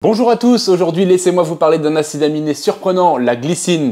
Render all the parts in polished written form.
Bonjour à tous, aujourd'hui laissez-moi vous parler d'un acide aminé surprenant, la glycine.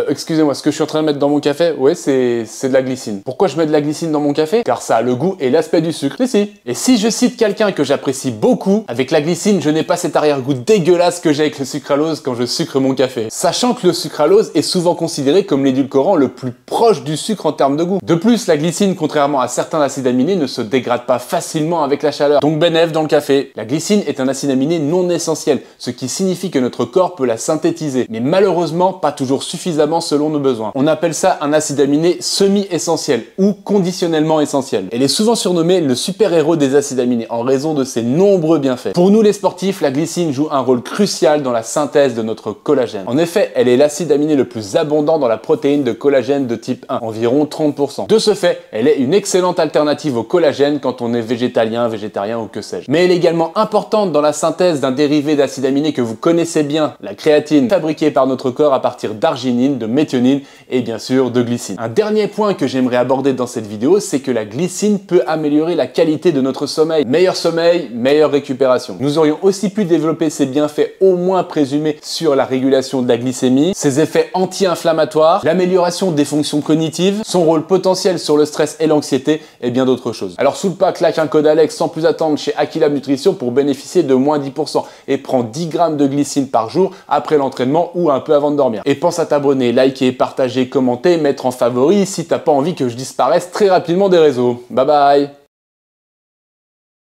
Excusez-moi, ce que je suis en train de mettre dans mon café, ouais, c'est de la glycine. Pourquoi je mets de la glycine dans mon café? Car ça a le goût et l'aspect du sucre, ici. Et si je cite quelqu'un que j'apprécie beaucoup, avec la glycine, je n'ai pas cet arrière-goût dégueulasse que j'ai avec le sucralose quand je sucre mon café. Sachant que le sucralose est souvent considéré comme l'édulcorant le plus proche du sucre en termes de goût. De plus, la glycine, contrairement à certains acides aminés, ne se dégrade pas facilement avec la chaleur. Donc bénéf dans le café. La glycine est un acide aminé non essentiel, ce qui signifie que notre corps peut la synthétiser, mais malheureusement pas toujours suffisamment selon nos besoins. On appelle ça un acide aminé semi-essentiel ou conditionnellement essentiel. Elle est souvent surnommée le super-héros des acides aminés en raison de ses nombreux bienfaits. Pour nous les sportifs, la glycine joue un rôle crucial dans la synthèse de notre collagène. En effet, elle est l'acide aminé le plus abondant dans la protéine de collagène de type 1, environ 30%. De ce fait, elle est une excellente alternative au collagène quand on est végétalien, végétarien ou que sais-je. Mais elle est également importante dans la synthèse d'un dérivé d'acide aminé que vous connaissez bien, la créatine, fabriquée par notre corps à partir d'arginine, de méthionine et bien sûr de glycine. Un dernier point que j'aimerais aborder dans cette vidéo, c'est que la glycine peut améliorer la qualité de notre sommeil. Meilleur sommeil, meilleure récupération. Nous aurions aussi pu développer ses bienfaits au moins présumés sur la régulation de la glycémie, ses effets anti-inflammatoires, l'amélioration des fonctions cognitives, son rôle potentiel sur le stress et l'anxiété et bien d'autres choses. Alors sous le pas, claque un code Alex sans plus attendre chez Aquilab Nutrition pour bénéficier de moins 10% et prends 10 grammes de glycine par jour après l'entraînement ou un peu avant de dormir. Et pense à t'abonner, liker, partager, commenter, mettre en favori si t'as pas envie que je disparaisse très rapidement des réseaux. Bye bye!